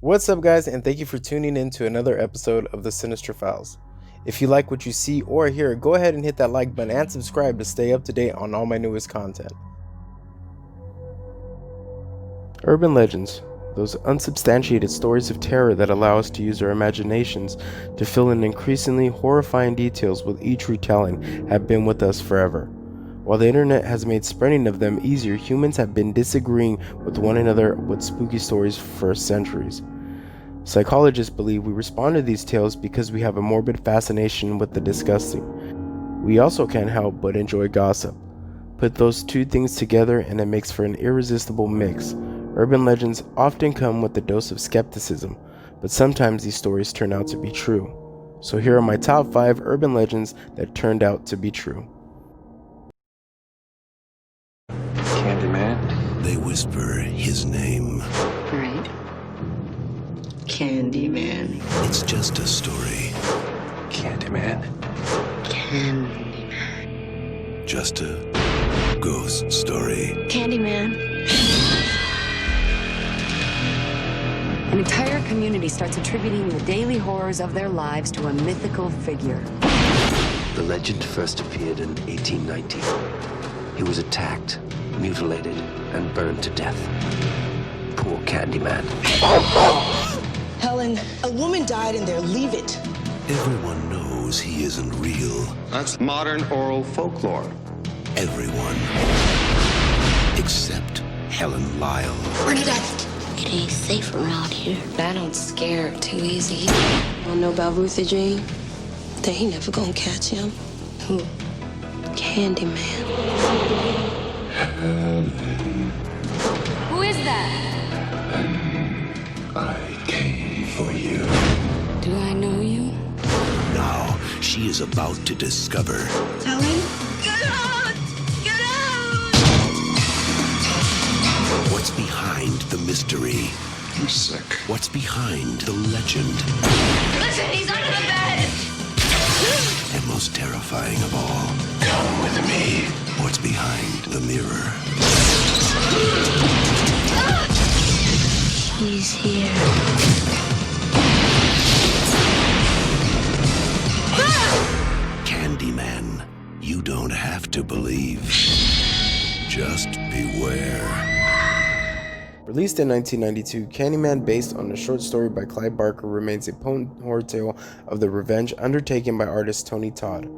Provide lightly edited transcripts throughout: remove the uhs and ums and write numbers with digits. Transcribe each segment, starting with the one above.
What's up, guys, and thank you for tuning in to another episode of the Sinister Files. If you like what you see or hear, go ahead and hit that like button and subscribe to stay up to date on all my newest content. Urban legends, those unsubstantiated stories of terror that allow us to use our imaginations to fill in increasingly horrifying details with each retelling, have been with us forever. While the internet has made spreading of them easier, humans have been disagreeing with one another with spooky stories for centuries. Psychologists believe we respond to these tales because we have a morbid fascination with the disgusting. We also can't help but enjoy gossip. Put those two things together and it makes for an irresistible mix. Urban legends often come with a dose of skepticism, but sometimes these stories turn out to be true. So here are my top 5 urban legends that turned out to be true. Candyman. They whisper his name. Right. Candyman. It's just a story. Candyman. Candyman. Just a ghost story. Candyman. An entire community starts attributing the daily horrors of their lives to a mythical figure. The legend first appeared in 1890. He was attacked, mutilated, and burned to death. Poor Candyman. Helen, a woman died in there. Leave it. Everyone knows he isn't real. That's modern oral folklore. Everyone. Except Helen Lyle. Bernadette. It ain't safe around here. I don't scare too easy. Don't know about Ruthie Jean? They ain't never gonna catch him. Who? Candyman. Who is that? I came for you. Do I know you? Now she is about to discover Helen? Get out! Get out! what's behind the mystery. I'm sick. What's behind the legend. Listen, he's under the bed! And most terrifying of all, Come with me. what's behind the mirror. He's here. Candyman. You don't have to believe. Just beware. Released in 1992, Candyman, based on a short story by Clive Barker, remains a potent horror tale of the revenge undertaken by artist Tony Todd.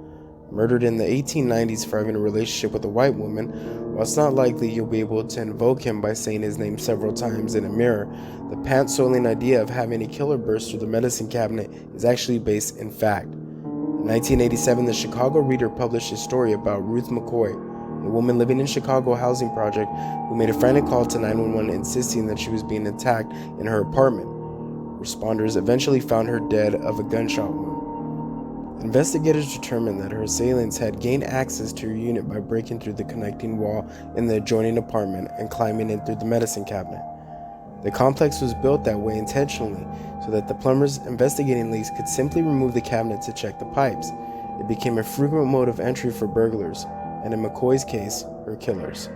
Murdered in the 1890s for having a relationship with a white woman, while it's not likely you'll be able to invoke him by saying his name several times in a mirror, the pants-soiling idea of having a killer burst through the medicine cabinet is actually based in fact. In 1987, the Chicago Reader published a story about Ruth McCoy, a woman living in Chicago housing project who made a frantic call to 911 insisting that she was being attacked in her apartment. Responders eventually found her dead of a gunshot wound. Investigators determined that her assailants had gained access to her unit by breaking through the connecting wall in the adjoining apartment and climbing in through the medicine cabinet. The complex was built that way intentionally so that the plumbers investigating leaks could simply remove the cabinet to check the pipes. It became a frequent mode of entry for burglars, and in McCoy's case, her killers.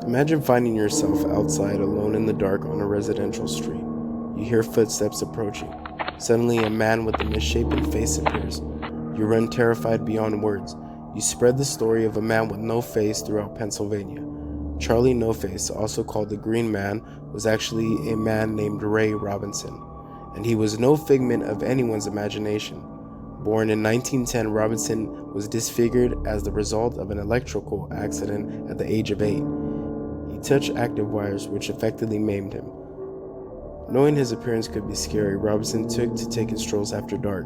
Imagine finding yourself outside alone in the dark on a residential street. You hear footsteps approaching. Suddenly, a man with a misshapen face appears. You run terrified beyond words. You spread the story of a man with no face throughout Pennsylvania. Charlie No Face, also called the Green Man, was actually a man named Ray Robinson, and he was no figment of anyone's imagination. Born in 1910, Robinson was disfigured as the result of an electrical accident at the age of 8. He touched active wires, which effectively maimed him. Knowing his appearance could be scary, Robinson took to taking strolls after dark.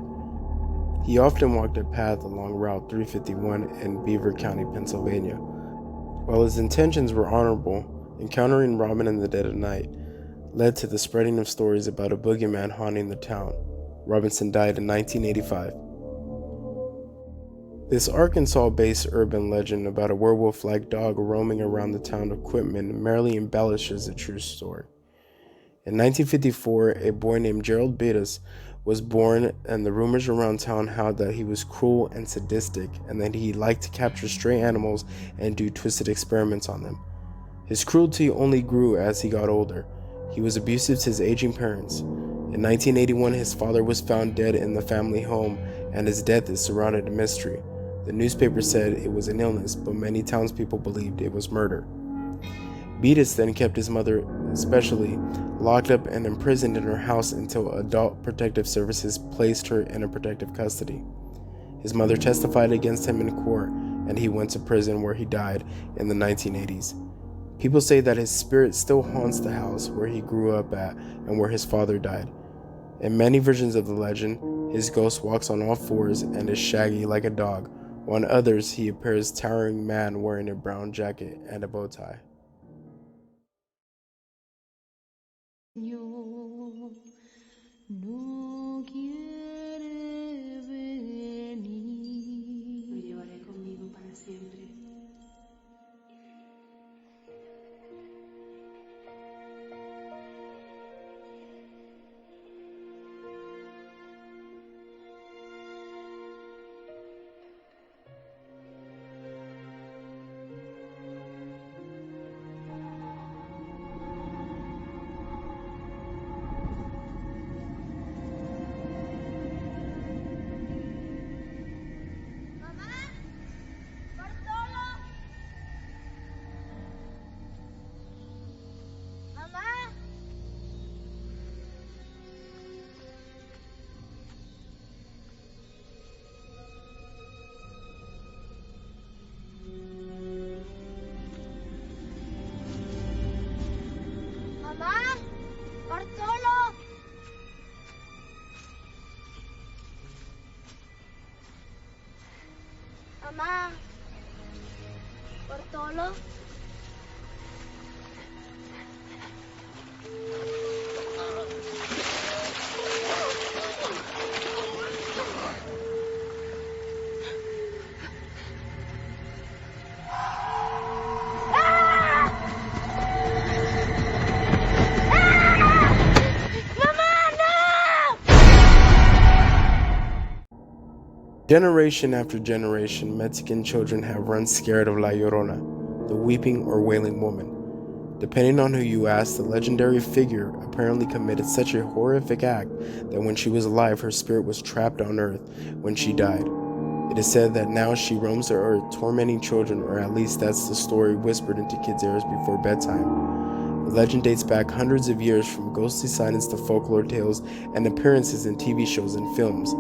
He often walked a path along Route 351 in Beaver County, Pennsylvania. While his intentions were honorable, encountering Robin in the dead of night led to the spreading of stories about a boogeyman haunting the town. Robinson died in 1985. This Arkansas-based urban legend about a werewolf-like dog roaming around the town of Quitman merely embellishes the true story. In 1954, a boy named Gerald Beatus was born, and the rumors around town held that he was cruel and sadistic, and that he liked to capture stray animals and do twisted experiments on them. His cruelty only grew as he got older. He was abusive to his aging parents. In 1981, his father was found dead in the family home, and his death is surrounded in mystery. The newspaper said it was an illness, but many townspeople believed it was murder. Beatus then kept his mother, especially, locked up and imprisoned in her house until Adult Protective Services placed her in a protective custody. His mother testified against him in court, and he went to prison where he died in the 1980s. People say that his spirit still haunts the house where he grew up at and where his father died. In many versions of the legend, his ghost walks on all fours and is shaggy like a dog, while in others he appears towering man wearing a brown jacket and a bow tie. Mamá, Bartolo. Generation after generation, Mexican children have run scared of La Llorona, the weeping or wailing woman. Depending on who you ask, the legendary figure apparently committed such a horrific act that when she was alive, her spirit was trapped on earth when she died. It is said that now she roams the earth tormenting children, or at least that's the story whispered into kids' ears before bedtime. The legend dates back hundreds of years, from ghostly sightings to folklore tales and appearances in TV shows and films.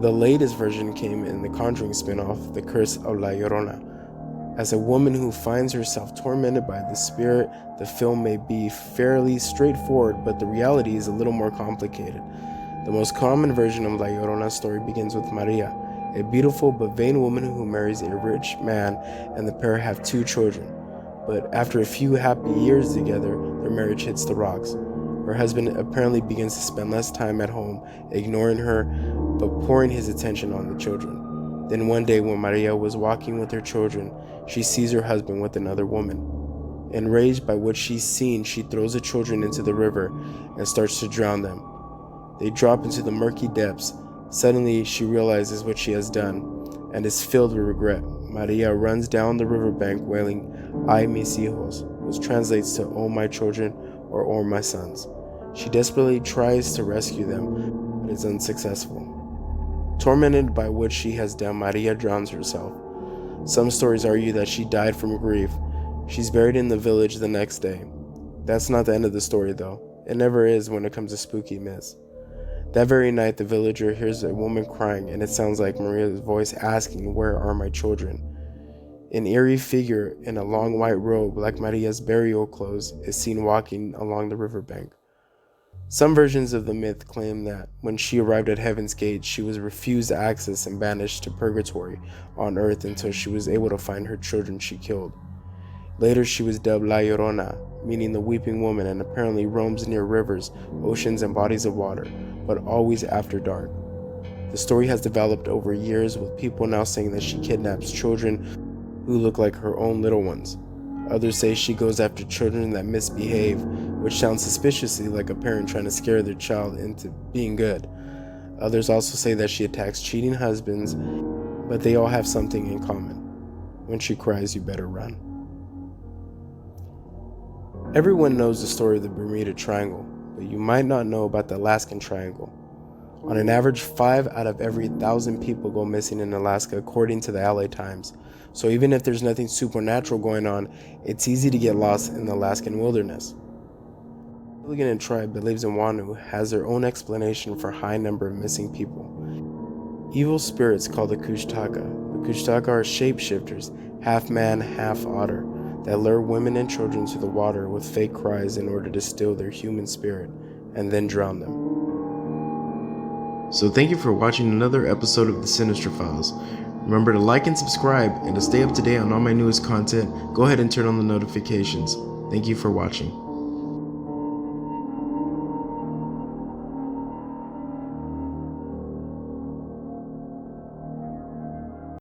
The latest version came in the Conjuring spin-off, The Curse of La Llorona. As a woman who finds herself tormented by the spirit, the film may be fairly straightforward, but the reality is a little more complicated. The most common version of La Llorona's story begins with Maria, a beautiful but vain woman who marries a rich man, and the pair have 2 children. But after a few happy years together, their marriage hits the rocks. Her husband apparently begins to spend less time at home, ignoring her, but pouring his attention on the children. Then one day when Maria was walking with her children, she sees her husband with another woman. Enraged by what she's seen, she throws the children into the river and starts to drown them. They drop into the murky depths. Suddenly, she realizes what she has done and is filled with regret. Maria runs down the riverbank wailing, "Ay mis hijos," which translates to "Oh my children," or "Oh my sons." She desperately tries to rescue them, but is unsuccessful. Tormented by what she has done, Maria drowns herself. Some stories argue that she died from grief. She's buried in the village the next day. That's not the end of the story, though. It never is when it comes to spooky myths. That very night, the villager hears a woman crying, and it sounds like Maria's voice asking, "Where are my children?" An eerie figure in a long white robe, like Maria's burial clothes, is seen walking along the riverbank. Some versions of the myth claim that when she arrived at Heaven's Gate, she was refused access and banished to purgatory on earth until she was able to find her children she killed. Later, she was dubbed La Llorona, meaning the weeping woman, and apparently roams near rivers, oceans, and bodies of water, but always after dark. The story has developed over years, with people now saying that she kidnaps children who look like her own little ones. Others say she goes after children that misbehave, which sounds suspiciously like a parent trying to scare their child into being good. Others also say that she attacks cheating husbands, but they all have something in common. When she cries, you better run. Everyone knows the story of the Bermuda Triangle, but you might not know about the Alaskan Triangle. On an average, 5 out of every 1,000 people go missing in Alaska, according to the LA Times. So even if there's nothing supernatural going on, it's easy to get lost in the Alaskan wilderness. The Gilligan tribe that lives in Wanu has their own explanation for high number of missing people. Evil spirits called the Kushtaka. The Kushtaka are shapeshifters, half man, half otter, that lure women and children to the water with fake cries in order to steal their human spirit and then drown them. So thank you for watching another episode of the Sinister Files. Remember to like and subscribe, and to stay up to date on all my newest content, go ahead and turn on the notifications. Thank you for watching.